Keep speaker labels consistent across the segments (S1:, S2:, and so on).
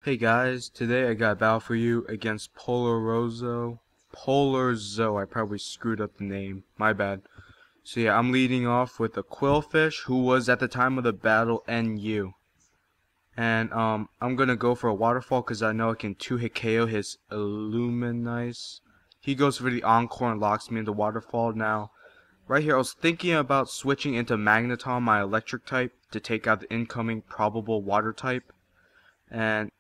S1: Hey guys, today I got a battle for you against Polarrzo. Polarrzo, I probably screwed up the name, my bad. So yeah, I'm leading off with a Qwilfish who was at the time of the battle NU. And I'm gonna go for a waterfall because I know I can 2-hit KO his Illuminize. He goes for the Encore and locks me into waterfall. Now, right here I was thinking about switching into Magneton, my electric type, to take out the incoming probable water type. And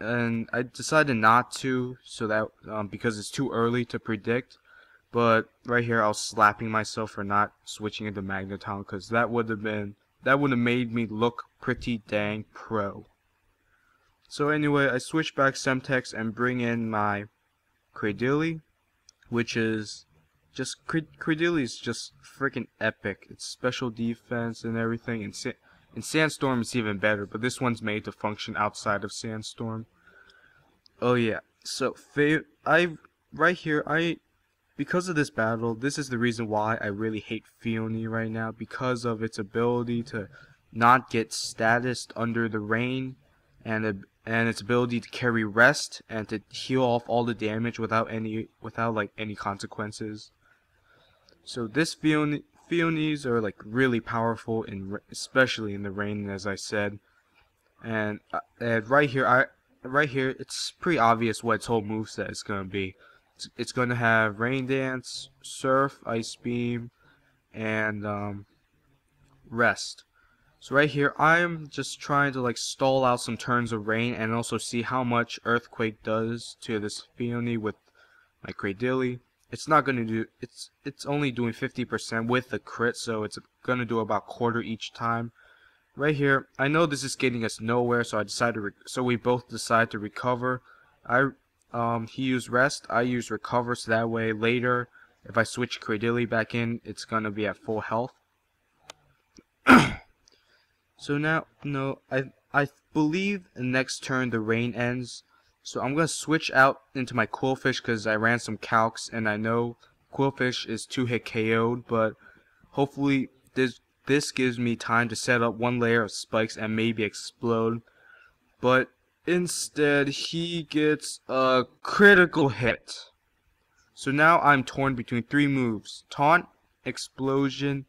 S1: I decided not to, so that because it's too early to predict. But right here, I was slapping myself for not switching into Magneton, because that would have made me look pretty dang pro. So anyway, I switch back Semtex and bring in my Cradily, which is just Cradily is just freaking epic. It's special defense and everything, and in Sandstorm it's even better, but this one's made to function outside of Sandstorm. Oh yeah, so because of this battle, this is the reason why I really hate Phione right now, because of its ability to not get statused under the rain, and its ability to carry rest and to heal off all the damage without any consequences. So this Phiones are like really powerful, especially in the rain, as I said. And right here, it's pretty obvious what its whole moveset is gonna be. It's gonna have Rain Dance, Surf, Ice Beam, and Rest. So right here, I'm just trying to stall out some turns of rain and also see how much Earthquake does to this Phione with my Cradily. It's not gonna do. It's only doing 50% with the crit, so it's gonna do about quarter each time. Right here, I know this is getting us nowhere, so we both decide to recover. He used rest, I used recover, so that way later, if I switch Cradily back in, it's gonna be at full health. So now, no, I believe the next turn the rain ends. So I'm going to switch out into my Qwilfish because I ran some calcs and I know Qwilfish is 2-hit KO'd, but hopefully this gives me time to set up one layer of spikes and maybe explode. But instead he gets a critical hit. So now I'm torn between 3 moves: Taunt, Explosion,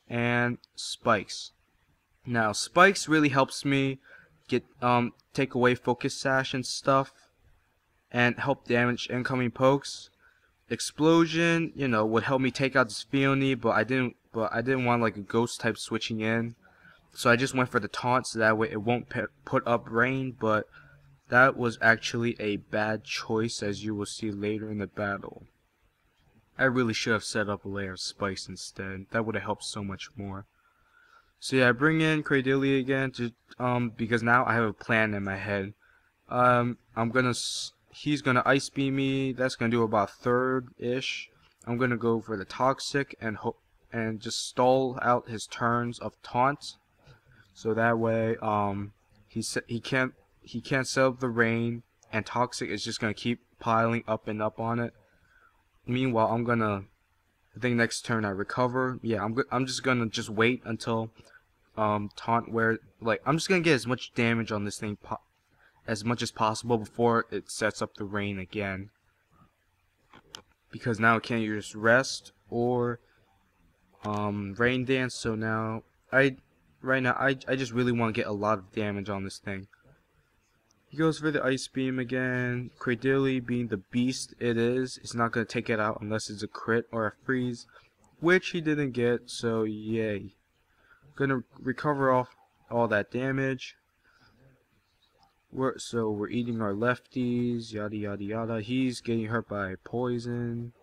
S1: and Spikes. Now Spikes really helps me take away Focus Sash and stuff, and help damage incoming pokes. Explosion, would help me take out this Phione, but I didn't want a ghost type switching in, so I just went for the taunt, so that way it won't put up rain. But that was actually a bad choice, as you will see later in the battle. I really should have set up a layer of spikes instead. That would have helped so much more. So yeah, I bring in Cradily again to because now I have a plan in my head. He's gonna Ice Beam me. That's gonna do about third-ish. I'm gonna go for the Toxic and just stall out his turns of taunt, so that way he can't set up the rain, and Toxic is just gonna keep piling up and up on it. Meanwhile, I think next turn I recover. Yeah, I'm just gonna wait until taunt where I'm just gonna get as much damage on this thing as much as possible before it sets up the rain again, because now it can't use rest or rain dance. So now I just really want to get a lot of damage on this thing. He goes for the Ice Beam again. Cradily, being the beast it is, it's not gonna take it out unless it's a crit or a freeze, which he didn't get, so yay. Gonna recover off all that damage. We're eating our lefties, yada yada yada. He's getting hurt by poison,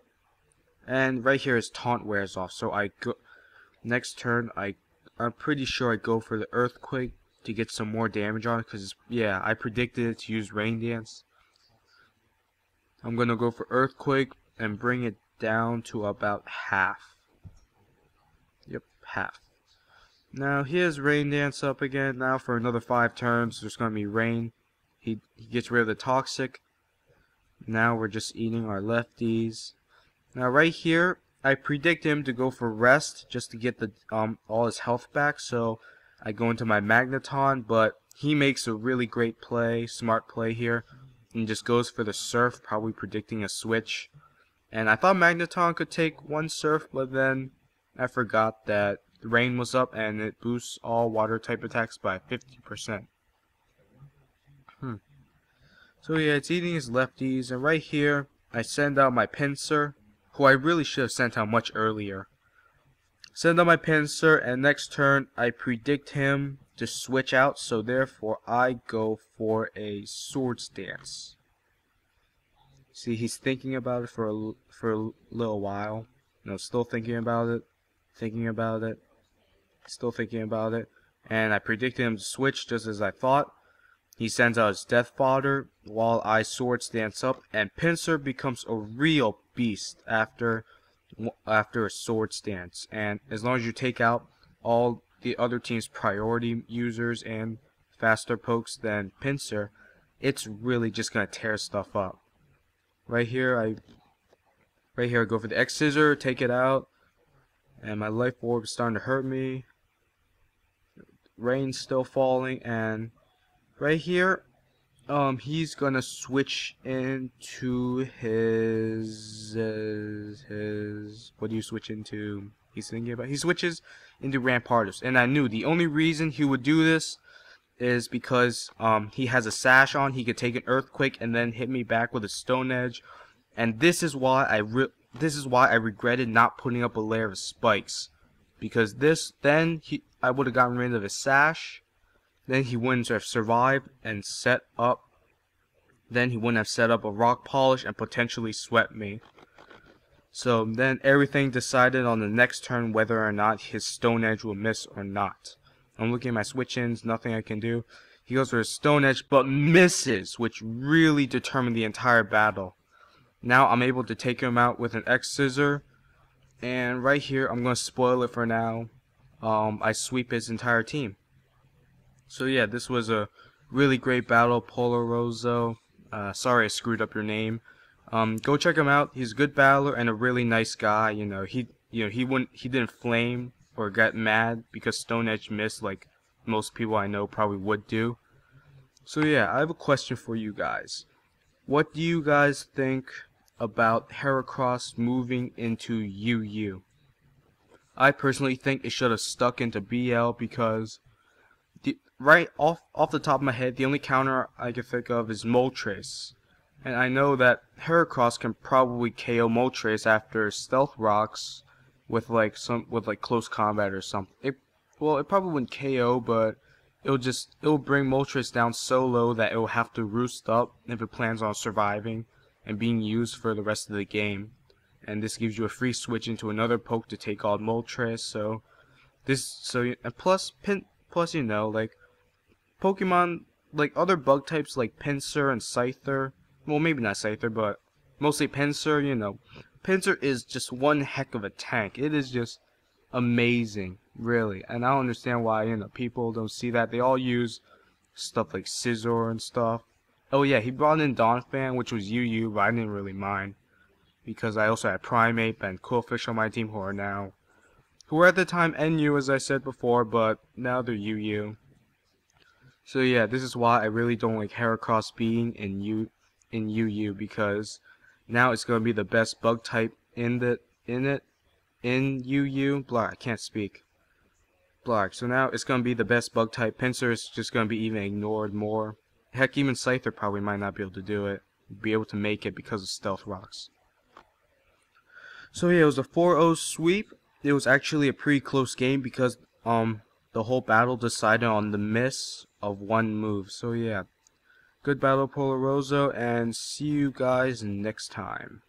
S1: and right here his taunt wears off. So next turn I'm pretty sure I go for the Earthquake to get some more damage on it, because yeah, I predicted it to use Rain Dance. I'm gonna go for Earthquake and bring it down to about half. Yep, half. Now he has Rain Dance up again. Now for another 5 turns there's gonna be rain. He gets rid of the Toxic. Now we're just eating our lefties. Now right here I predict him to go for rest just to get the all his health back, so I go into my Magneton, but he makes a really great play, smart play here, and just goes for the surf, probably predicting a switch. And I thought Magneton could take one surf, but then I forgot that the rain was up and it boosts all water type attacks by 50%. So yeah, it's eating his lefties, and right here I send out my Pinsir, who I really should have sent out much earlier. Send out my Pinsir, and next turn I predict him to switch out, so therefore I go for a Swords Dance. See, he's thinking about it for a little while. No, still thinking about it, still thinking about it, and I predicted him to switch just as I thought. He sends out his Death Fodder while I Swords Dance up, and Pinsir becomes a real beast after a Swords Dance. And as long as you take out all the other team's priority users and faster pokes than Pinsir, it's really just gonna tear stuff up. Right here I go for the X Scissor, take it out, and my life orb is starting to hurt me. Rain's still falling, and right here, he's gonna switch into his what do you switch into? He's thinking about. He switches into Rampardos, and I knew the only reason he would do this is because he has a sash on. He could take an Earthquake and then hit me back with a Stone Edge, and this is why I regretted not putting up a layer of spikes, because I would have gotten rid of his sash. Then he wouldn't have survived and set up. Then he wouldn't have set up a Rock Polish and potentially swept me. So then everything decided on the next turn whether or not his Stone Edge will miss or not. I'm looking at my switch-ins, nothing I can do. He goes for his Stone Edge but misses, which really determined the entire battle. Now I'm able to take him out with an X Scissor. And right here, I'm going to spoil it for now. I sweep his entire team. So yeah, this was a really great battle, Polarrzo. Sorry I screwed up your name. Go check him out. He's a good battler and a really nice guy. He didn't flame or get mad because Stone Edge missed like most people I know probably would do. So yeah, I have a question for you guys. What do you guys think about Heracross moving into UU? I personally think it should have stuck into BL because right off the top of my head, the only counter I can think of is Moltres. And I know that Heracross can probably KO Moltres after Stealth Rocks with like close combat or something. It probably wouldn't KO, but it'll bring Moltres down so low that it'll have to roost up if it plans on surviving and being used for the rest of the game. And this gives you a free switch into another poke to take out Moltres. Plus, like Pokemon, like other bug types like Pinsir and Scyther, well, maybe not Scyther, but mostly Pinsir, Pinsir is just one heck of a tank. It is just amazing, really. And I don't understand why, people don't see that. They all use stuff like Scizor and stuff. Oh yeah, he brought in Donphan, which was UU, but I didn't really mind, because I also had Primeape and Qwilfish on my team who were at the time NU, as I said before, but now they're UU. So yeah, this is why I really don't like Heracross being in UU, because now it's going to be the best bug type in UU. Blah, I can't speak. Blah, so now it's going to be the best bug type. Pinsir is just going to be even ignored more. Heck, even Scyther probably might not be able to do it. Be able to make it because of Stealth Rocks. So yeah, it was a 4-0 sweep. It was actually a pretty close game because the whole battle decided on the miss of one move. So yeah, good battle, Polarrzo, and see you guys next time.